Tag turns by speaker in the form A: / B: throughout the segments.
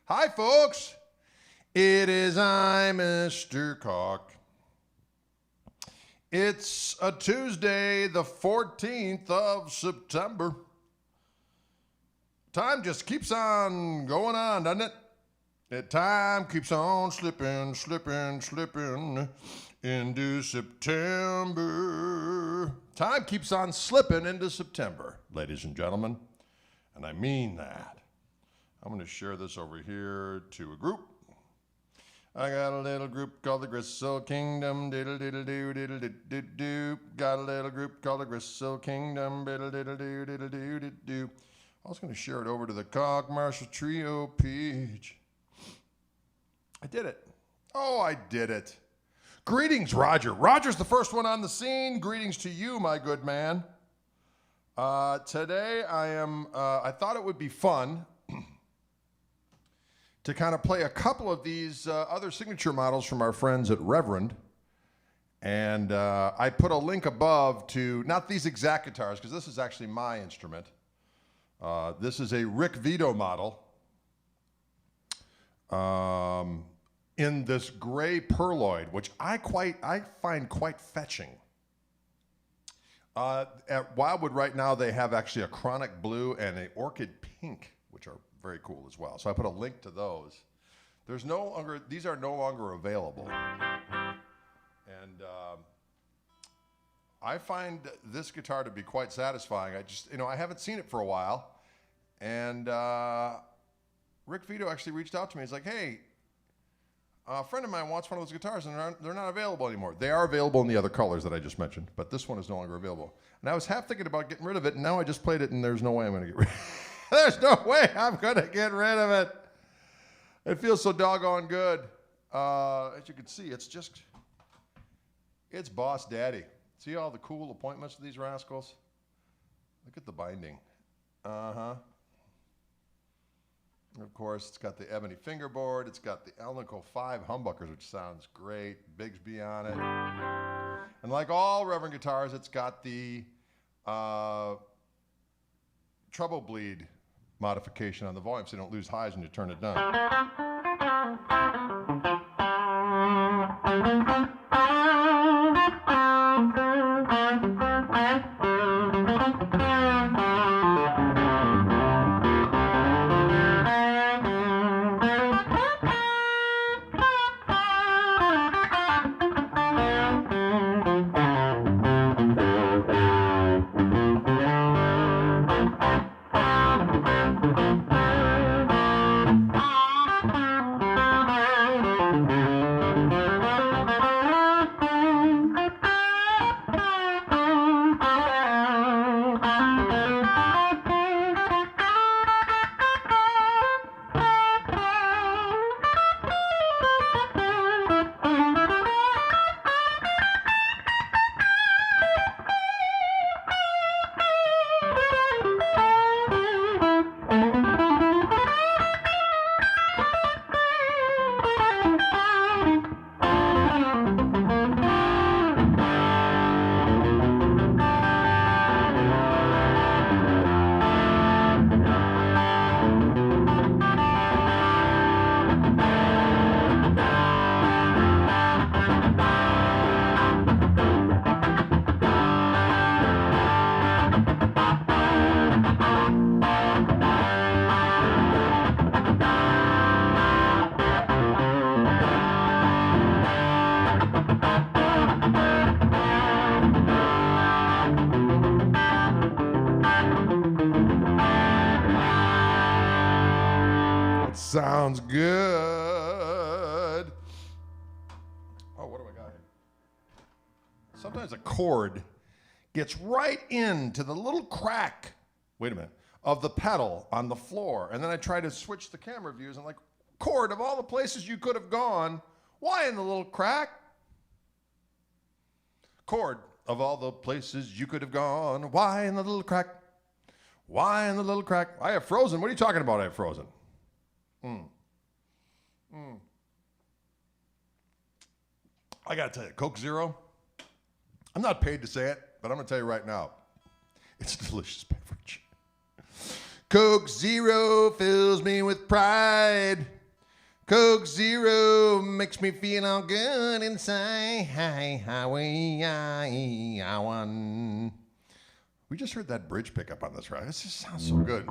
A: Hi, folks. It is I, Mr. Koch. It's a Tuesday, the 14th of September. Time just keeps on going on, doesn't it? Time keeps on slipping into September. Time keeps on slipping into September, ladies and gentlemen. And I mean that. I'm going to share this over here to a group. I got a little group called the Gristle Kingdom, diddle diddle doo diddle diddle doo. Got a little group called the Gristle Kingdom, diddle diddle doo diddle doo diddle doo. I was going to share it over to the Koch Marshall Trio page. I did it. Oh, I did it. Greetings, Roger. Roger's the first one on the scene. Greetings to you, my good man. Today I thought it would be fun to kind of play a couple of these other signature models from our friends at Reverend. And I put a link above to, not these exact guitars, because this is actually my instrument. This is a Rick Vito model in this gray perloid, which I find quite fetching. At Wildwood right now, they have actually a chronic blue and an orchid pink, which are very cool as well. So I put a link to those. These are no longer available. And I find this guitar to be quite satisfying. I haven't seen it for a while. And Rick Vito actually reached out to me. He's like, hey, a friend of mine wants one of those guitars, and they're not available anymore. They are available in the other colors that I just mentioned, but this one is no longer available. And I was half thinking about getting rid of it, and now I just played it, and there's no way I'm going to get rid of it. There's no way I'm going to get rid of it. It feels so doggone good. As you can see, it's Boss Daddy. See all the cool appointments to these rascals? Look at the binding. Uh-huh. Of course, it's got the ebony fingerboard. It's got the Alnico 5 humbuckers, which sounds great. Bigsby on it. And like all Reverend guitars, it's got the treble bleed modification on the volume so you don't lose highs when you turn it down. Sounds good. Oh, what do I got here? Sometimes a cord gets right into the little crack, wait a minute, of the pedal on the floor. And then I try to switch the camera views. I'm like, cord, of all the places you could have gone, why in the little crack? Cord, of all the places you could have gone, why in the little crack? Why in the little crack? I have frozen. What are you talking about, I have frozen? I got to tell you, Coke Zero, I'm not paid to say it, but I'm going to tell you right now, it's a delicious beverage. Coke Zero fills me with pride. Coke Zero makes me feel all good inside. We just heard that bridge pickup on this track. This just sounds so good.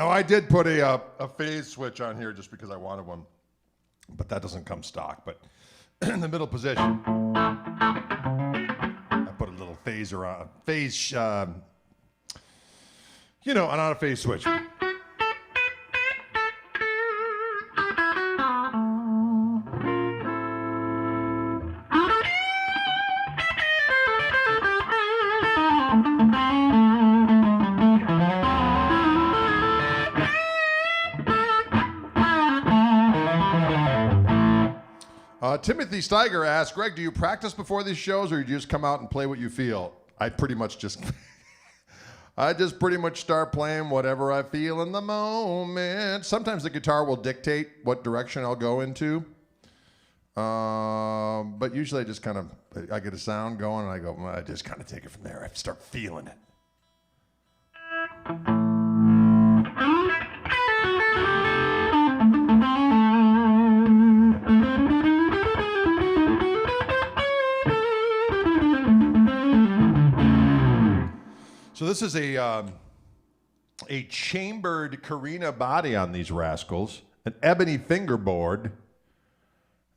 A: I did put a phase switch on here just because I wanted one, but that doesn't come stock. But in the middle position, I put a little phaser on, phase, on a phase switch. Timothy Steiger asked, Greg, do you practice before these shows or you just come out and play what you feel? I pretty much just start playing whatever I feel in the moment. Sometimes the guitar will dictate what direction I'll go into. But usually I just I get a sound going and I go, I just kind of take it from there. I start feeling it. this is a chambered Carina body on these rascals, an ebony fingerboard,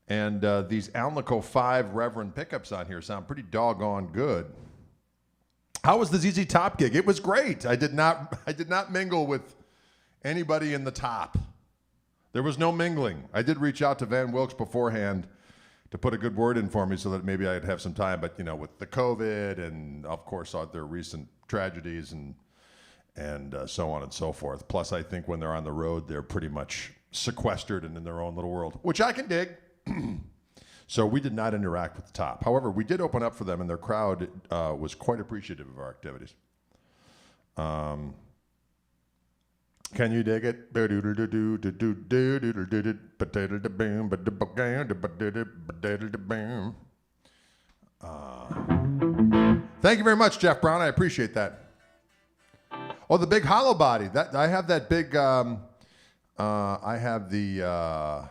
A: and these Alnico 5 Reverend pickups on here sound pretty doggone good. How was the ZZ Top gig? It was great. I did not mingle with anybody in the top. There was no mingling. I did reach out to Van Wilkes beforehand to put a good word in for me so that maybe I'd have some time. But, with the COVID and, of course, their recent tragedies and so on and so forth. Plus, I think when they're on the road, they're pretty much sequestered and in their own little world, which I can dig. So we did not interact with the top. However, we did open up for them, and their crowd was quite appreciative of our activities. Can you dig it? Thank you very much, Jeff Brown. I appreciate that. Oh, the big hollow body. I have that big. I have the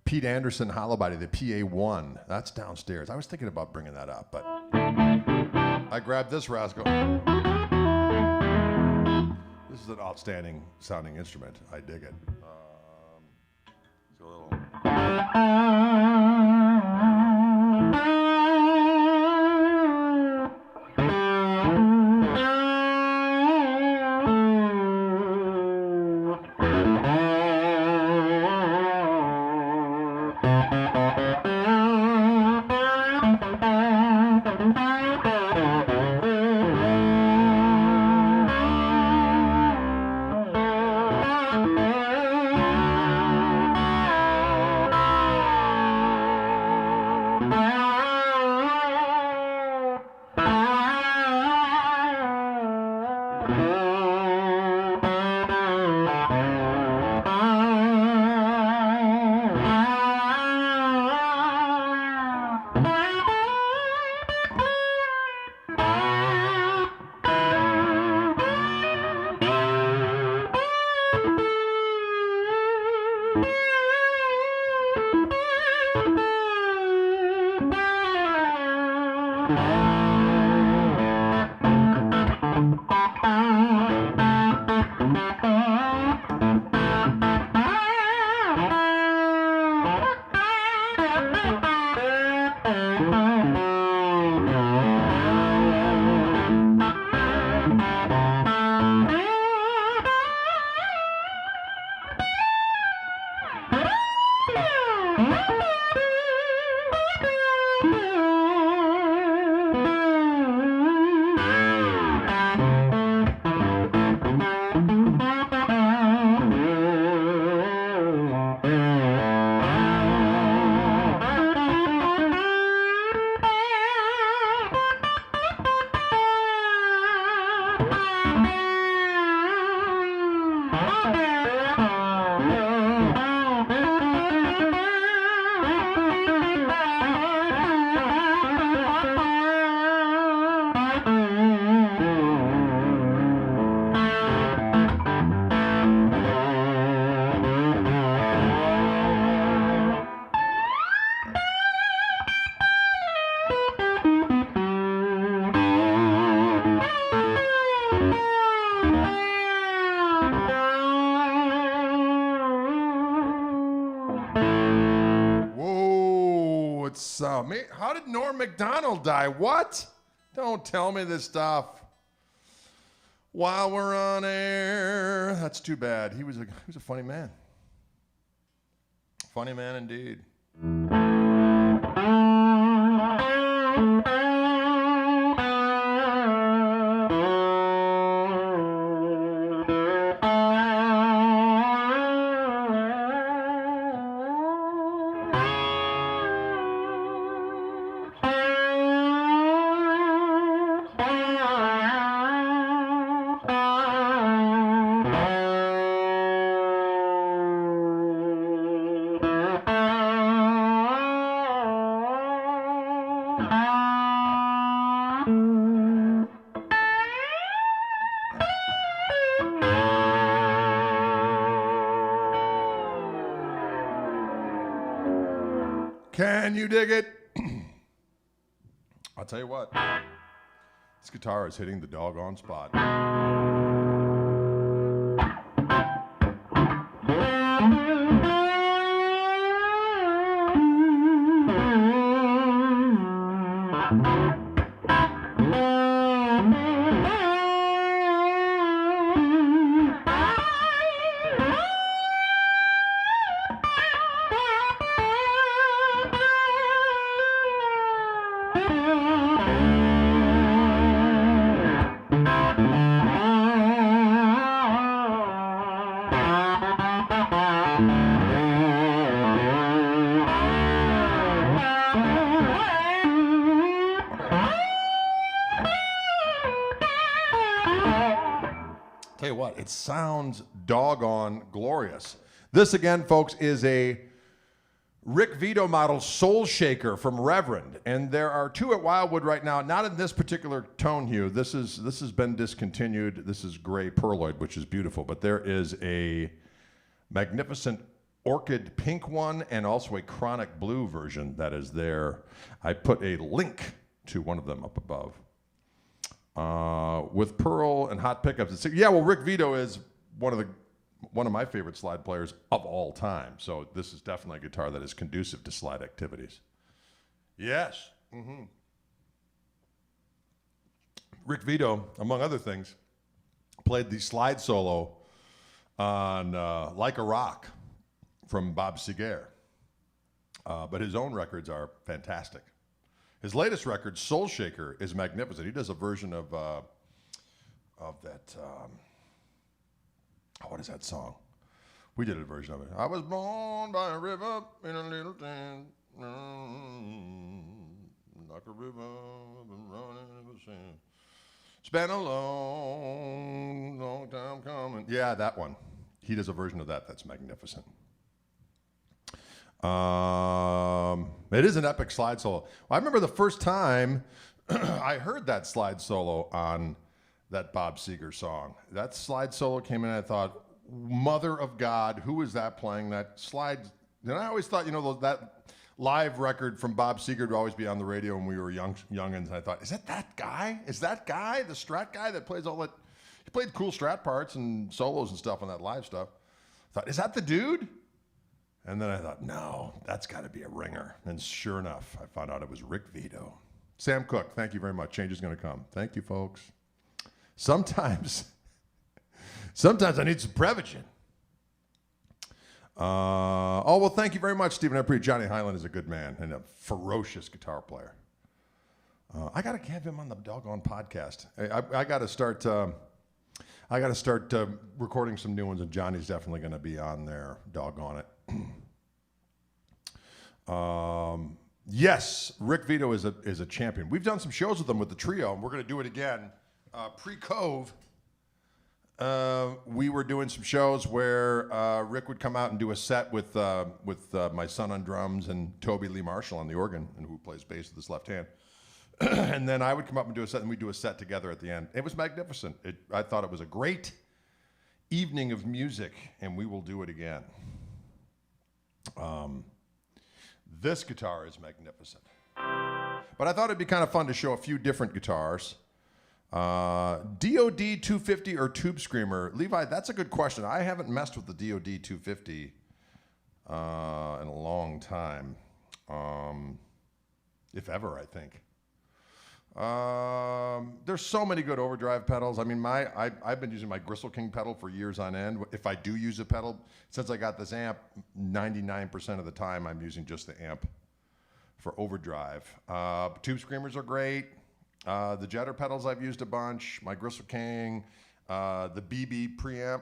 A: Pete Anderson hollow body, the PA1. That's downstairs. I was thinking about bringing that up, but I grabbed this rascal. This is an outstanding sounding instrument. I dig it. It's a little. How did Norm Macdonald die? What? Don't tell me this stuff while we're on air. That's too bad. He was a funny man. Funny man indeed. Can you dig it? I'll tell you what. This guitar is hitting the doggone spot. Tell you what, it sounds doggone glorious. This again, folks, is a Rick Vito model Soul Shaker from Reverend, and there are two at Wildwood right now. Not in this particular tone hue. This has been discontinued. This is gray perloid, which is beautiful, but there is a magnificent orchid pink one and also a chronic blue version that is there. I put a link to one of them up above. With pearl and hot pickups. Yeah, well, Rick Vito is one of my favorite slide players of all time. So this is definitely a guitar that is conducive to slide activities. Yes. Mm-hmm. Rick Vito, among other things, played the slide solo on Like a Rock from Bob Seger. But his own records are fantastic. His latest record, Soul Shaker, is magnificent. He does a version of that, what is that song? We did a version of it. I was born by a river in a little town, like a river, been running in the sand. It's been a long, long time coming. Yeah, that one. He does a version of that that's magnificent. It is an epic slide solo. I remember the first time I heard that slide solo on that Bob Seger song. That slide solo came in and I thought, mother of God, who is that playing that slide? And I always thought, that live record from Bob Seger would always be on the radio when we were youngins. And I thought, is that guy? Is that guy, the Strat guy that plays all that? He played cool Strat parts and solos and stuff on that live stuff. I thought, is that the dude? And then I thought, no, that's got to be a ringer. And sure enough, I found out it was Rick Vito. Sam Cook, thank you very much. Change is going to come. Thank you, folks. Sometimes I need some Prevagen. Well, thank you very much, Stephen. I appreciate Johnny Hyland is a good man and a ferocious guitar player. I got to have him on the doggone podcast. I got to start. I got to start recording some new ones, and Johnny's definitely going to be on there. Doggone it. Yes, Rick Vito is a champion. We've done some shows with him with the trio, and we're going to do it again. Pre-Cove, we were doing some shows where Rick would come out and do a set with my son on drums and Toby Lee Marshall on the organ, and who plays bass with his left hand. And then I would come up and do a set, and we'd do a set together at the end. It was magnificent. I thought it was a great evening of music, and we will do it again. This guitar is magnificent. But I thought it'd be kind of fun to show a few different guitars. DOD 250 or Tube Screamer? Levi, that's a good question. I haven't messed with the DOD 250 in a long time. If ever, I think. There's so many good overdrive pedals. I mean, I've been using my Gristle King pedal for years on end. If I do use a pedal, since I got this amp, 99% of the time I'm using just the amp for overdrive. Tube Screamers are great. The Jetter pedals I've used a bunch. My Gristle King, the BB preamp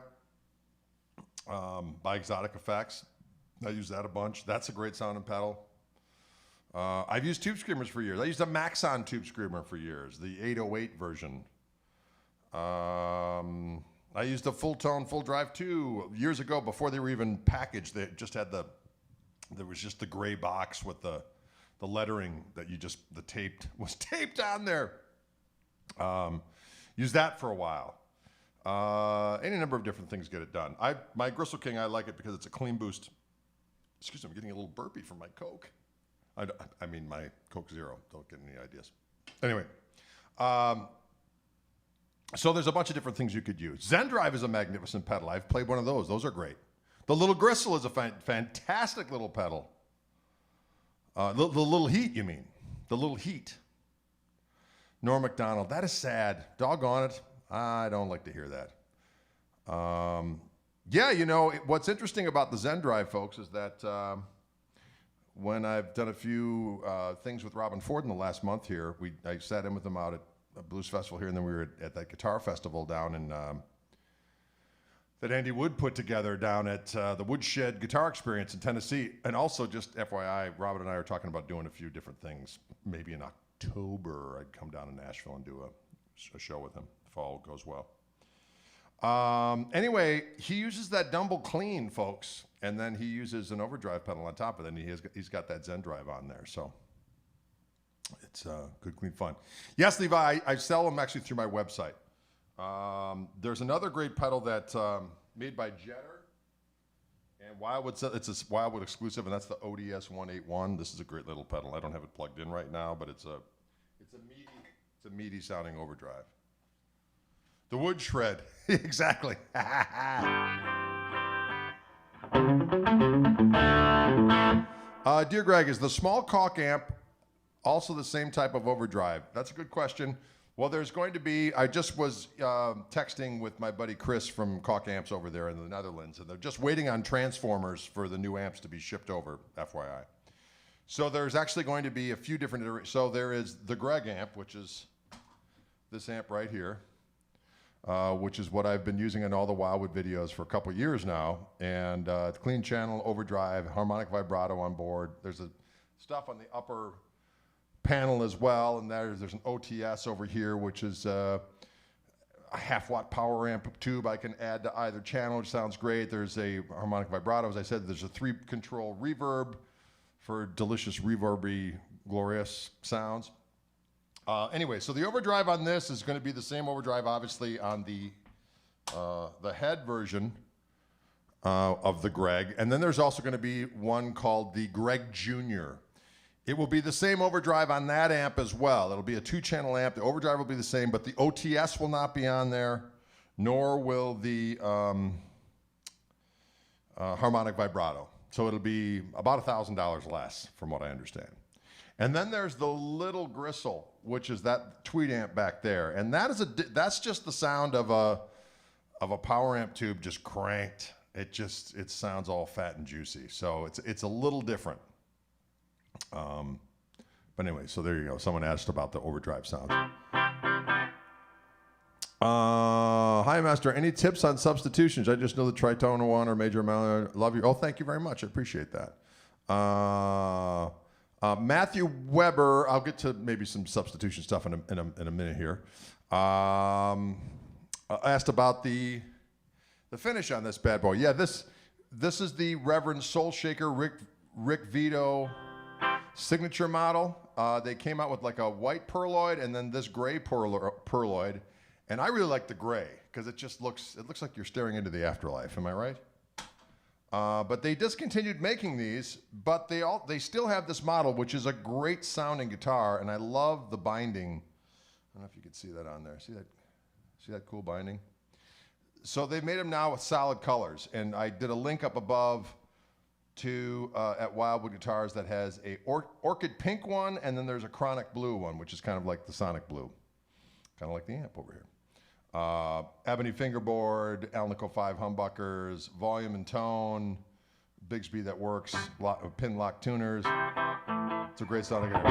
A: by Exotic Effects. I use that a bunch. That's a great sounding pedal. I've used Tube Screamers for years. I used a Maxon Tube Screamer for years, the 808 version. I used a Full Tone Full Drive 2 years ago before they were even packaged. They just had there was just the gray box with the lettering that was taped on there. Used that for a while. Any number of different things get it done. My Gristle King, I like it because it's a clean boost. Excuse me, I'm getting a little burpy from my Coke. I mean my Coke Zero. Don't get any ideas. Anyway, So there's a bunch of different things you could use. Zen Drive is a magnificent pedal. I've played one of those. Those are great. The Little Gristle is a fantastic little pedal. The Little Heat, you mean? The Little Heat. Norm MacDonald. That is sad. Doggone it. I don't like to hear that. Yeah, you know, what's interesting about the Zen Drive, folks, is that when I've done a few things with Robin Ford in the last month here, I sat in with him out at a blues festival here, and then we were at that guitar festival down in that Andy Wood put together down at the Woodshed Guitar Experience in Tennessee. And also, just FYI, Robin and I are talking about doing a few different things. Maybe in October, I'd come down to Nashville and do a show with him if all goes well. Anyway, he uses that Dumble Clean, folks, and then he uses an overdrive pedal on top of it, and he's got that Zen Drive on there, so it's good, clean fun. Yes, Levi, I sell them actually through my website. There's another great pedal that's made by Jetter and Wildwood. It's a Wildwood exclusive, and that's the ODS 181. This is a great little pedal. I don't have it plugged in right now, but it's a meaty sounding overdrive. The wood shred, exactly. Dear Greg, is the small Koch amp also the same type of overdrive? That's a good question. Well, there's going to be, I just was texting with my buddy Chris from Koch Amps over there in the Netherlands, and they're just waiting on transformers for the new amps to be shipped over, FYI. So there's actually going to be a few different iterations. So there is the Greg amp, which is this amp right here, which is what I've been using in all the Wildwood videos for a couple years now. And it's clean channel, overdrive, harmonic vibrato on board. There's stuff on the upper panel as well, and there's an OTS over here, which is a half-watt power amp tube I can add to either channel, which sounds great. There's a harmonic vibrato, as I said. There's a 3-control reverb for delicious reverby, glorious sounds. Anyway, so the overdrive on this is going to be the same overdrive, obviously, on the head version of the Greg, and then there's also going to be one called the Greg Jr. It will be the same overdrive on that amp as well. It'll be a 2-channel amp. The overdrive will be the same, but the OTS will not be on there, nor will the harmonic vibrato. So it'll be about $1,000 less, from what I understand. And then there's the Little Gristle, which is that tweed amp back there, and that's just the sound of a power amp tube just cranked. It sounds all fat and juicy. So it's a little different. But anyway, so there you go. Someone asked about the overdrive sound. Hi, Master. Any tips on substitutions? I just know the tritone one or major amount. Love you. Oh, thank you very much. I appreciate that. Matthew Weber. I'll get to maybe some substitution stuff in a minute here. Asked about the finish on this bad boy. Yeah, this is the Reverend Soul Shaker Rick Vito signature model. They came out with like a white perloid and then this gray perloid, and I really like the gray because it looks like you're staring into the afterlife. Am I right? But they discontinued making these, but they still have this model, which is a great sounding guitar, and I love the binding. I don't know if you can see that on there. See that cool binding? So they've made them now with solid colors, and I did a link up above to at Wildwood Guitars that has a orchid pink one, and then there's a chronic blue one, which is kind of like the sonic blue, kind of like the amp over here. Ebony fingerboard, Alnico 5 humbuckers, volume and tone, Bigsby that works, pin lock tuners. It's a great sounding amp.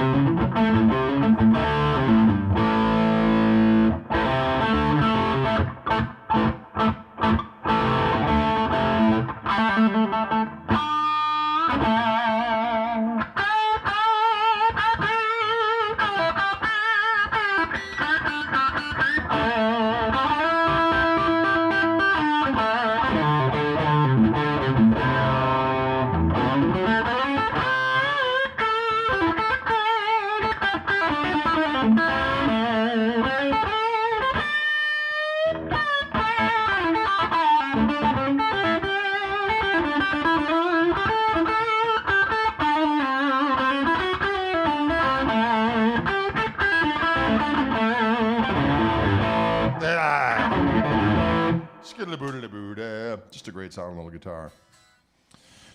A: great sounding little guitar.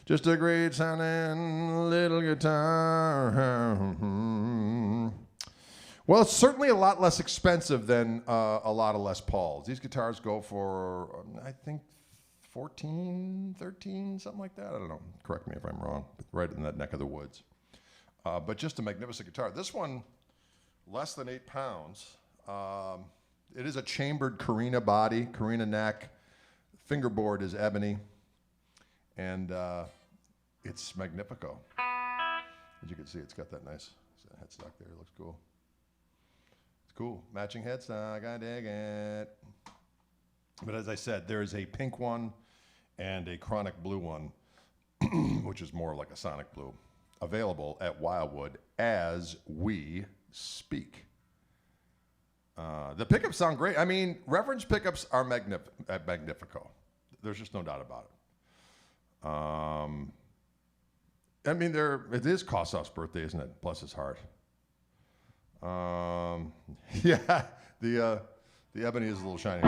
A: Just a great sounding little guitar. Well, it's certainly a lot less expensive than a lot of Les Pauls. These guitars go for, I think, 14, 13, something like that. I don't know. Correct me if I'm wrong. But right in that neck of the woods. But just a magnificent guitar. This one, less than 8 pounds. It is a chambered Carina body, Carina neck. Fingerboard is ebony. And it's Magnifico. As you can see, it's got that nice headstock there. It looks cool. It's cool. Matching headstock. I dig it. But as I said, there is a pink one and a chronic blue one, which is more like a sonic blue, available at Wildwood as we speak. The pickups sound great. I mean, Reverend's pickups are Magnifico. There's just no doubt about it. I mean, it is Kossoff's birthday, isn't it? Bless his heart. Yeah, the ebony is a little shiny.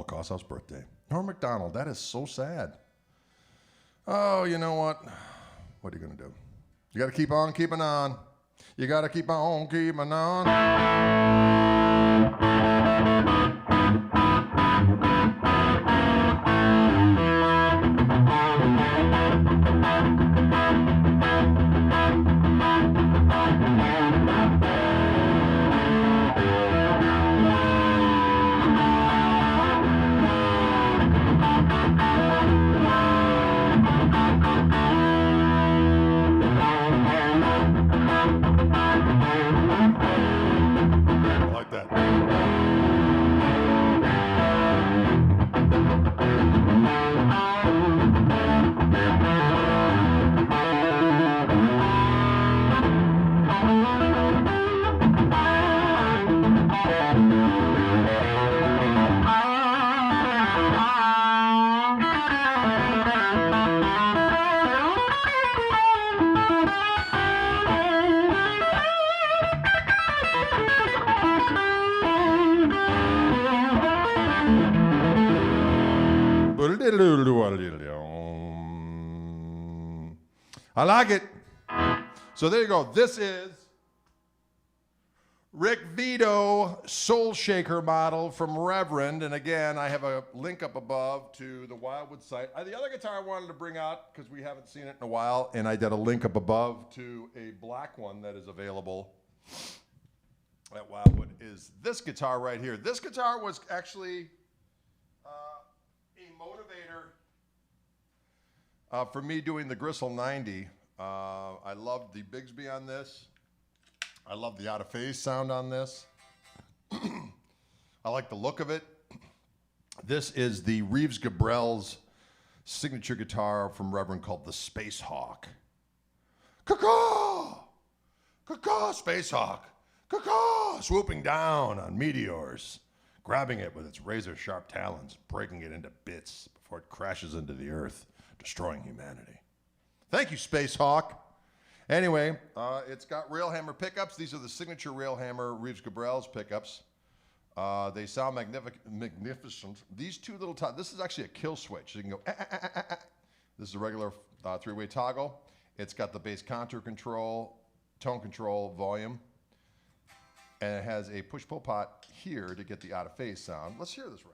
A: Kossoff's birthday. Norm MacDonald, that is so sad. Oh, you know what? What are you going to do? You got to keep on keeping on. You got to keep on keeping on. I like it. So there you go. This is Rick Vito Soul Shaker model from Reverend. And again, I have a link up above to the Wildwood site. The other guitar I wanted to bring out, because we haven't seen it in a while, and I did a link up above to a black one that is available at Wildwood, is this guitar right here. This guitar was actually a motivator For me doing the Gristle 90, I love the Bigsby on this. I love the out-of-phase sound on this. I like the look of it. This is the Reeves Gabriel's signature guitar from Reverend called the Space Hawk. Caw-caw! Caw-caw, Space Hawk! Caw-caw! Swooping down on meteors, grabbing it with its razor-sharp talons, breaking it into bits before it crashes into the earth, destroying humanity. Thank you, Space Hawk. Anyway, it's got Railhammer pickups. These are the signature Railhammer Reeves Gabriel's pickups. They sound magnificent. These two little this is actually a kill switch. You can go, This is a regular three-way toggle. It's got the bass contour control, tone control, volume. And it has a push-pull pot here to get the out-of-phase sound. Let's hear this, Russ.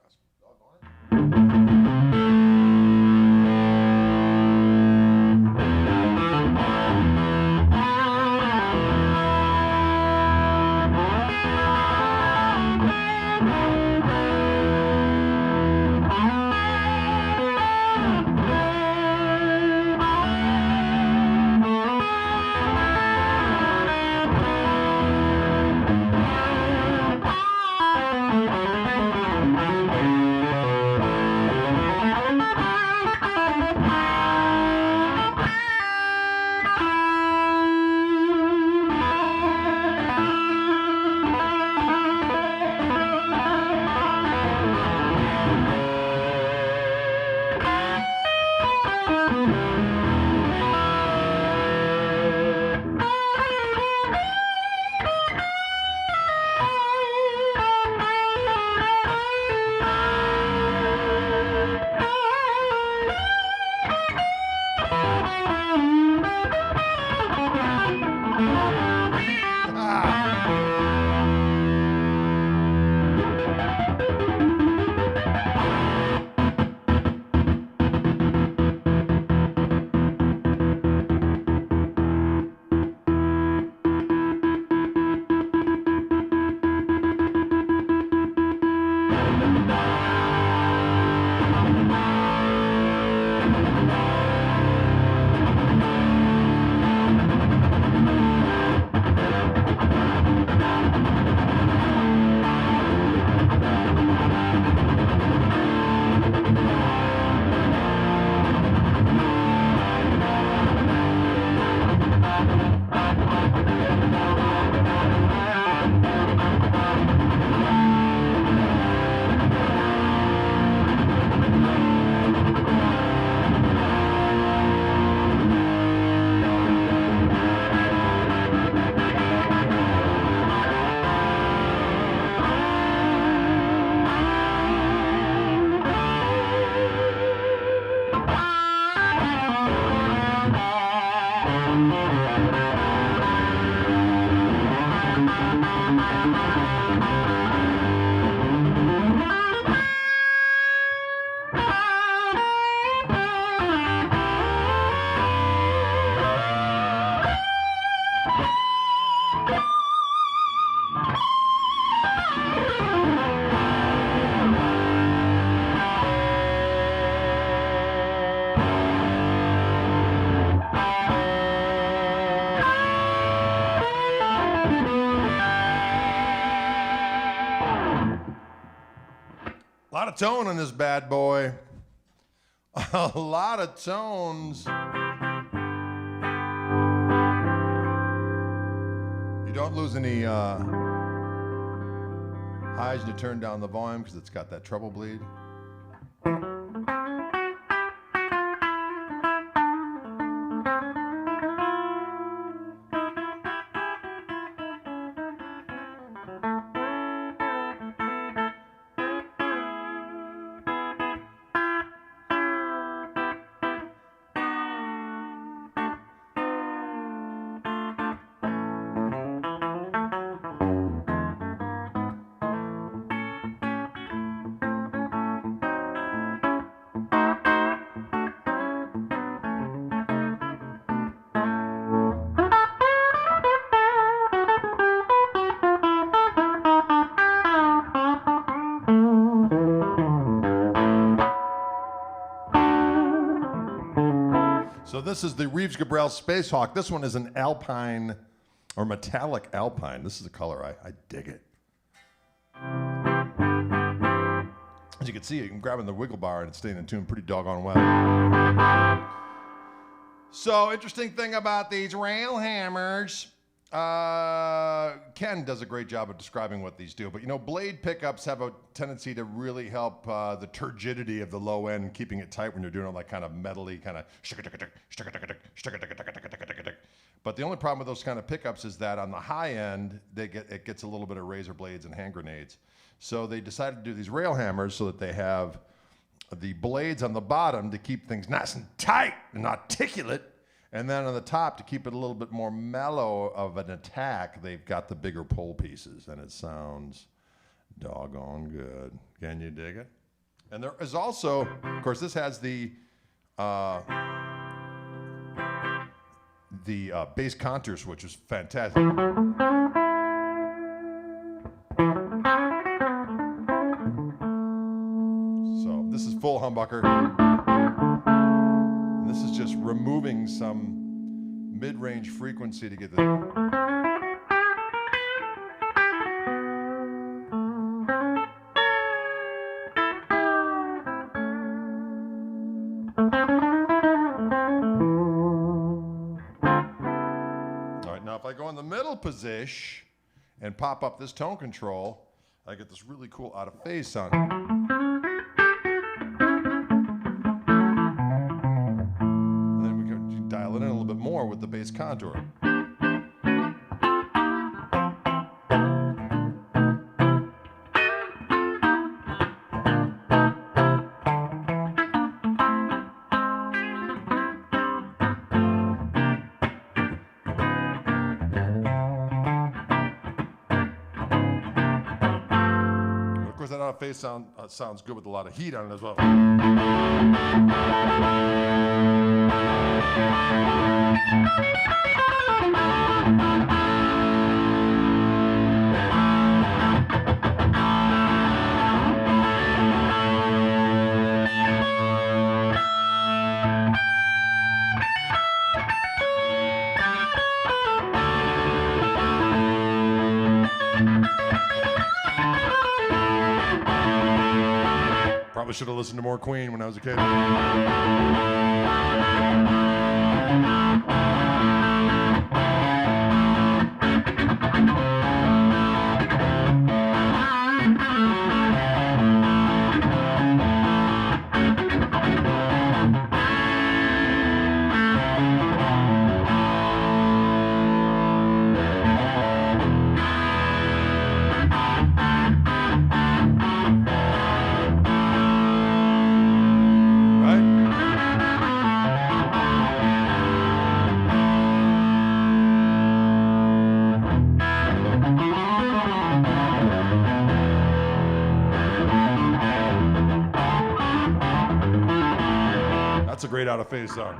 A: A lot of tone in this bad boy. A lot of tones. You don't lose any highs when you turn down the volume because it's got that treble bleed. this is the Reeves Gabriel Space Hawk. This one is an alpine or metallic alpine. This is the color. I dig it. As you can see, I'm grabbing the wiggle bar and it's staying in tune pretty doggone well. So, interesting thing about these rail hammers. Ken does a great job of describing what these do, but you know, blade pickups have a tendency to really help the turgidity of the low end, keeping it tight when you're doing it like kind of metally, kind of. But the only problem with those kind of pickups is that on the high end, it gets a little bit of razor blades and hand grenades. So they decided to do these rail hammers so that they have the blades on the bottom to keep things nice and tight and articulate. And then on the top, to keep it a little bit more mellow of an attack, they've got the bigger pull pieces, and it sounds doggone good. Can you dig it? And there is also, of course, this has the bass contour switch, which is fantastic. So this is full humbucker. This is just removing some mid-range frequency to get the... All right, now if I go in the middle position and pop up this tone control, I get this really cool out-of-phase sound. Dial it in a little bit more with the bass contour. Of course, that out-of-phase sound sounds good with a lot of heat on it as well. Probably should have listened to more Queen when I was a kid. That's a great out-of-phase song.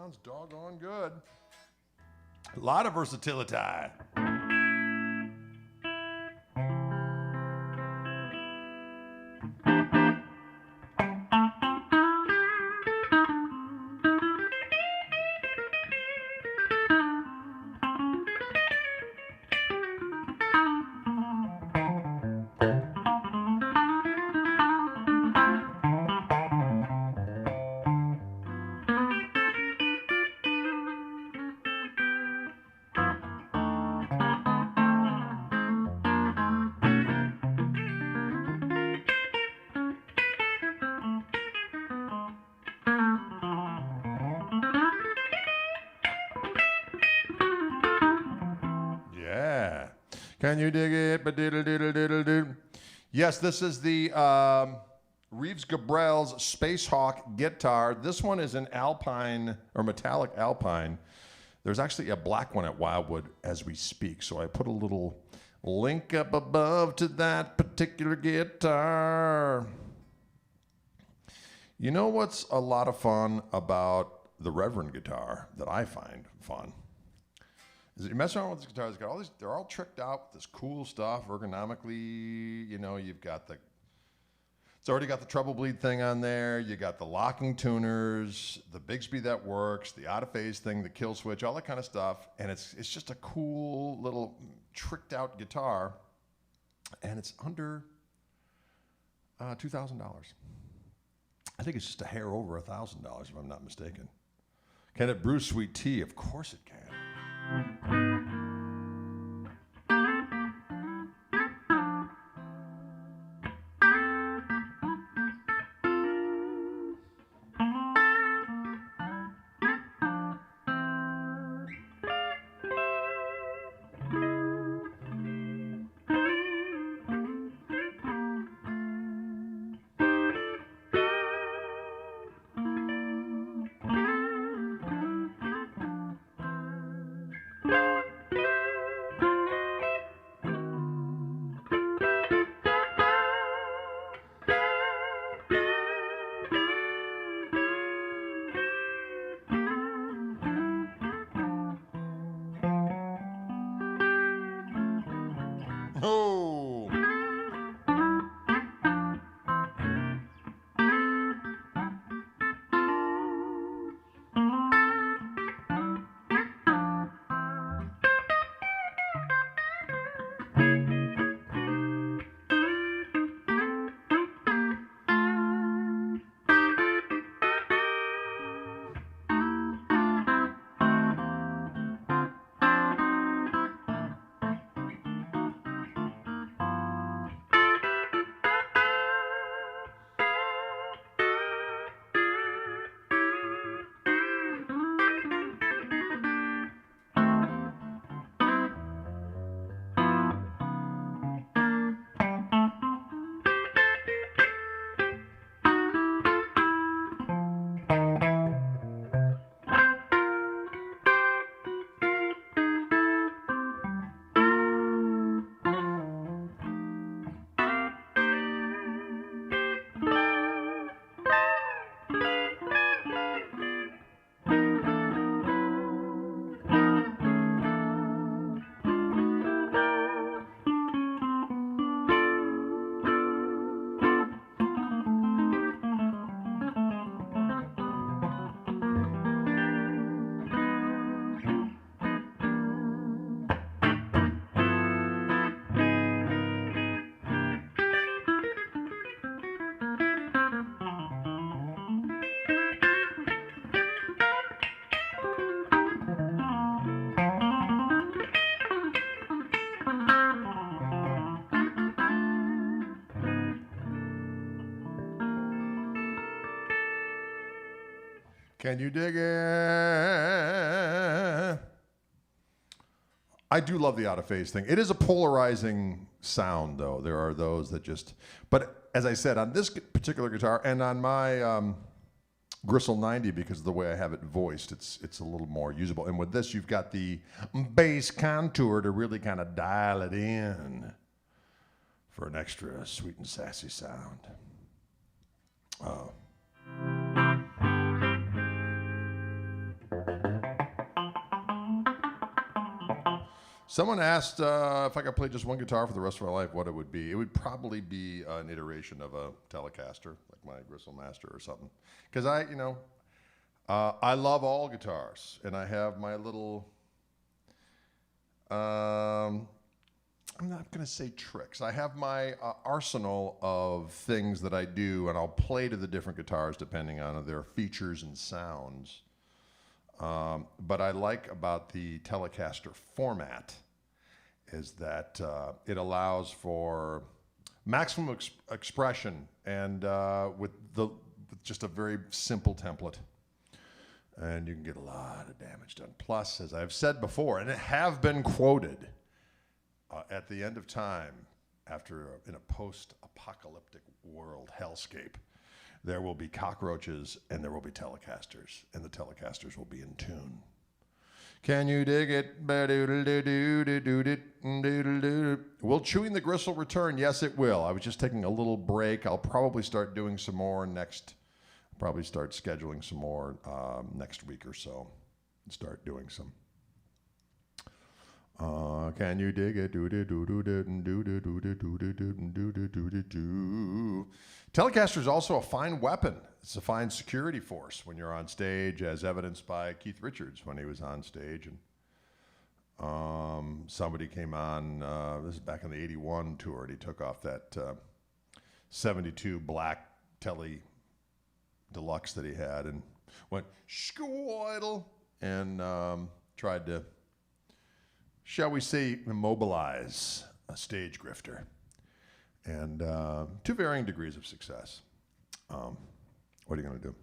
A: sounds doggone good. A lot of versatility. Yeah. Can you dig it? Ba-diddle-diddle-diddle-doo. Yes, this is the Reeves Gabriel's Space Hawk guitar. This one is an alpine or metallic alpine. There's actually a black one at Wildwood as we speak, so I put a little link up above to that particular guitar. You know what's a lot of fun about the Reverend guitar that I find fun? Is that you mess around with this guitar, they're all tricked out with this cool stuff ergonomically. You know, it's already got the treble bleed thing on there. You got the locking tuners, the Bigsby that works, the out of phase thing, the kill switch, all that kind of stuff. And it's just a cool little tricked out guitar. And it's under $2,000. I think it's just a hair over $1,000 if I'm not mistaken. Can it brew sweet tea? Of course it can. Oh! Can you dig it? I do love the out of phase thing. It is a polarizing sound, though. There are those that just, but as I said, on this particular guitar and on my Gristle 90, because of the way I have it voiced, it's a little more usable. And with this, you've got the bass contour to really kind of dial it in for an extra sweet and sassy sound. Oh. Someone asked if I could play just one guitar for the rest of my life, what it would be. It would probably be an iteration of a Telecaster, like my Gristle Master or something. Because I love all guitars, and I have my little, I'm not going to say tricks. I have my arsenal of things that I do, and I'll play to the different guitars depending on their features and sounds. But I like about the Telecaster format is that it allows for maximum expression and with just a very simple template. And you can get a lot of damage done. Plus, as I've said before, and it have been quoted, at the end of time, in a post-apocalyptic world hellscape, there will be cockroaches and there will be Telecasters, and the Telecasters will be in tune. Can you dig it? Will Chewing the Gristle return? Yes, it will. I was just taking a little break. I'll probably start doing some more probably start scheduling some more next week or so. Start doing some. Can you dig it? Telecaster is also a fine weapon. It's a fine security force when you're on stage, as evidenced by Keith Richards when he was on stage. And somebody came on, this is back on the 81 tour, and he took off that 72 black Tele Deluxe that he had and went, "Skewiddle," and tried to, shall we say, immobilize a stage grifter. And to varying degrees of success. What are you going to do?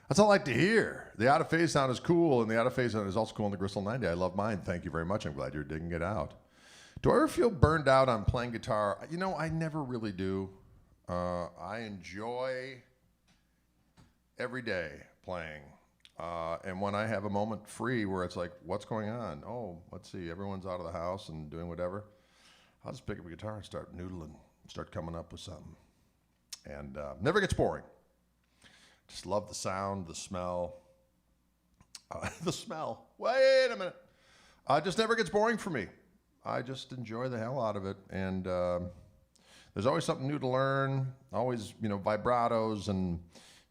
A: That's all I like to hear. The out of phase sound is cool, and the out of phase sound is also cool on the Gristle 90. I love mine. Thank you very much. I'm glad you're digging it out. Do I ever feel burned out on playing guitar? You know, I never really do. I enjoy every day playing. And when I have a moment free where it's like, what's going on? Oh, let's see, everyone's out of the house and doing whatever. I'll just pick up a guitar and start noodling, start coming up with something. And never gets boring. Just love the sound, the smell. The smell. Wait a minute. Just never gets boring for me. I just enjoy the hell out of it. And there's always something new to learn. Always, vibratos and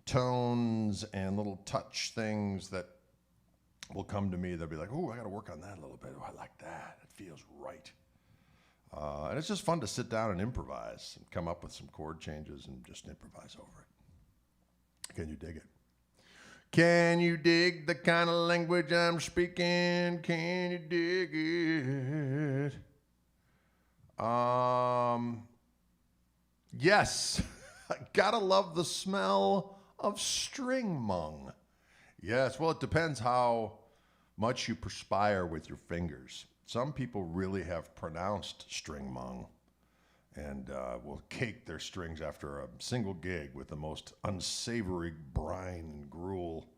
A: tones and little touch things that will come to me. They'll be like, "Oh, I got to work on that a little bit. Oh, I like that. It feels right." And it's just fun to sit down and improvise and come up with some chord changes and just improvise over it. Can you dig it? Can you dig the kind of language I'm speaking? Can you dig it? Yes. I gotta love the smell of string mung. Yes, well, it depends how much you perspire with your fingers. Some people really have pronounced string mung and will cake their strings after a single gig with the most unsavory brine and gruel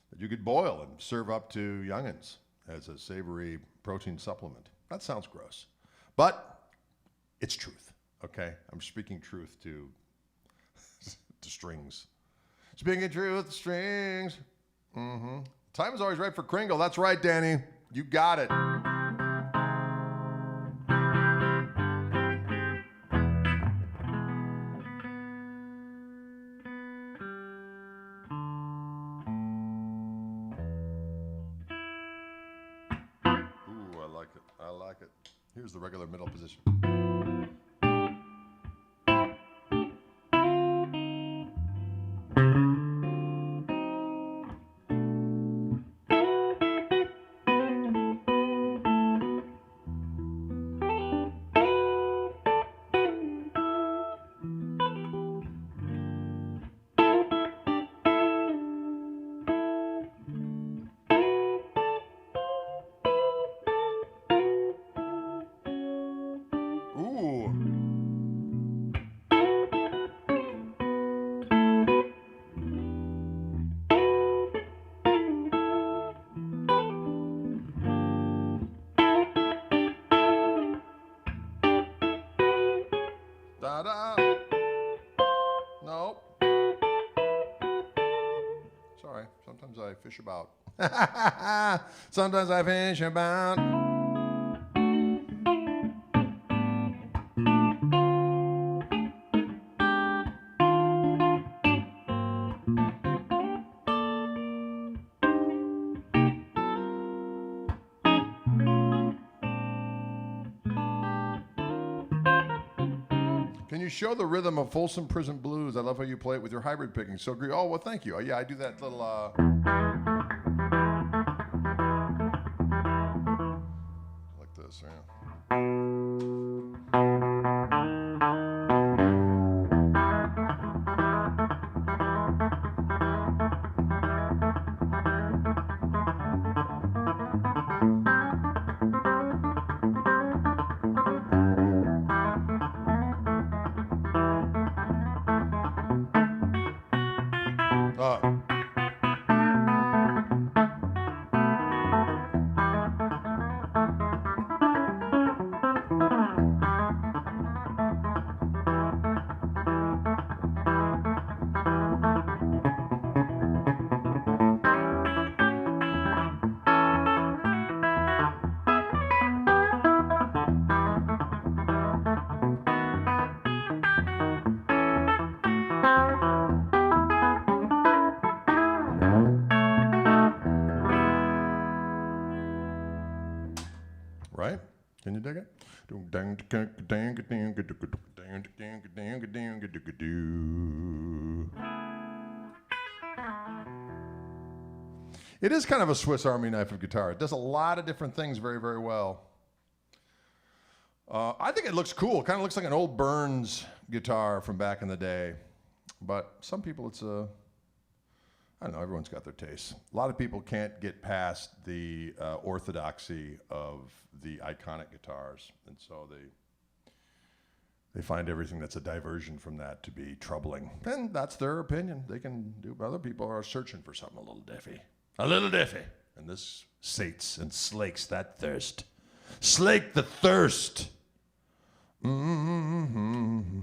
A: that you could boil and serve up to youngins as a savory protein supplement. That sounds gross, but it's truth, okay? I'm speaking truth to strings. Speaking truth, strings. Mm-hmm. Time is always right for Kringle. That's right, Danny. You got it. Ooh, I like it. I like it. Here's the regular middle position. Da-da. Nope. sometimes I fish about. Sometimes I fish about. Can you show the rhythm of Folsom Prison Blues? I love how you play it with your hybrid picking. So great. Oh, well, thank you. Yeah, I do that little, like this, yeah. Right? Can you dig it? It is kind of a Swiss Army knife of guitar. It does a lot of different things very, very well. I think it looks cool. It kind of looks like an old Burns guitar from back in the day. But some people, it's a... I don't know, everyone's got their tastes. A lot of people can't get past the orthodoxy of the iconic guitars, and so they find everything that's a diversion from that to be troubling. And that's their opinion. They can do, other people are searching for something a little diffy. A little diffy. And this sates and slakes that thirst. Slake the thirst. Mm-hmm.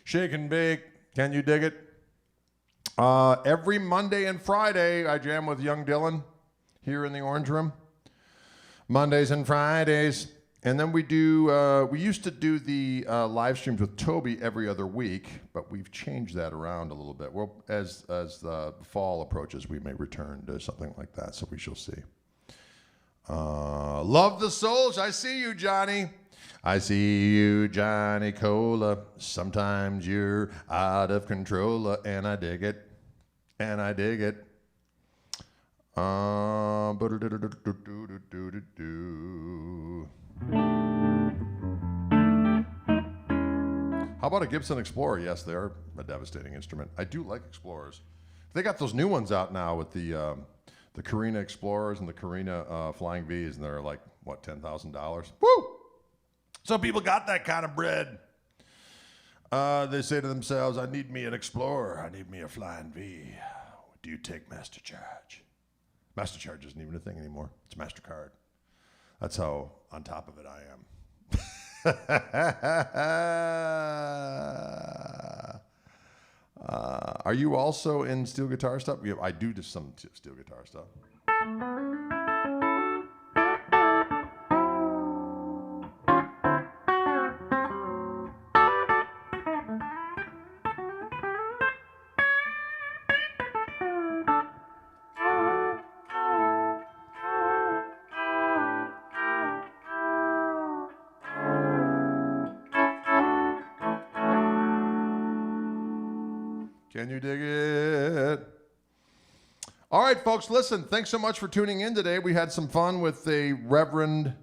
A: Shake and bake. Can you dig it? Every Monday and Friday, I jam with young Dylan here in the Orange Room. Mondays and Fridays. And then we do, we used to do the live streams with Toby every other week, but we've changed that around a little bit. Well, as the fall approaches, we may return to something like that, so we shall see. Love the Souls. I see you, Johnny. I see you, Johnny Cola. Sometimes you're out of control, and I dig it. And I dig it. How about a Gibson Explorer? Yes, they are a devastating instrument. I do like Explorers. They got those new ones out now with the Carina Explorers and the Carina Flying Vs, and they're like, what, $10,000? Woo! So people got that kind of bread. They say to themselves, I need me an Explorer. I need me a Flying V. Do you take Master Charge? Master Charge isn't even a thing anymore. It's MasterCard. That's how on top of it I am. Are you also in steel guitar stuff? Yeah, I do some steel guitar stuff. Can you dig it? All right, folks, listen, thanks so much for tuning in today. We had some fun with the Reverend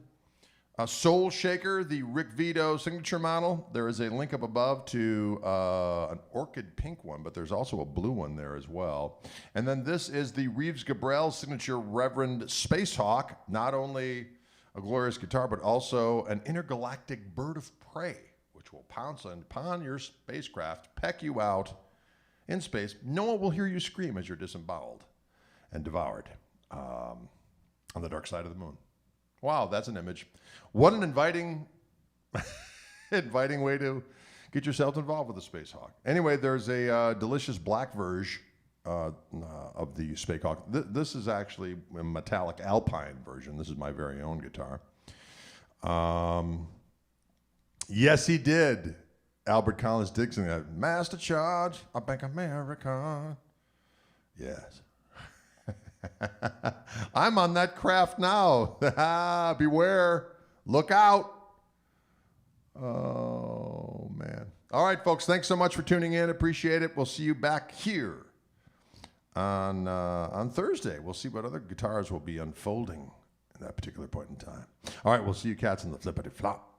A: Soul Shaker, the Rick Vito signature model. There is a link up above to an orchid pink one, but there's also a blue one there as well. And then this is the Reeves Gabriel signature Reverend Space Hawk. Not only a glorious guitar, but also an intergalactic bird of prey, which will pounce upon your spacecraft, peck you out in space. No one will hear you scream as you're disemboweled and devoured on the dark side of the moon. Wow, that's an image. What an inviting way to get yourself involved with the Space Hawk. Anyway, there's a delicious black version of the Space Hawk. This is actually a metallic alpine version. This is my very own guitar. Yes, he did. Albert Collins did sing that. Master Charge, I Bank America. Yes. I'm on that craft now. Beware. Look out. Oh, man. All right, folks. Thanks so much for tuning in. Appreciate it. We'll see you back here on Thursday. We'll see what other guitars will be unfolding at that particular point in time. All right. We'll see you cats in the flippity flop.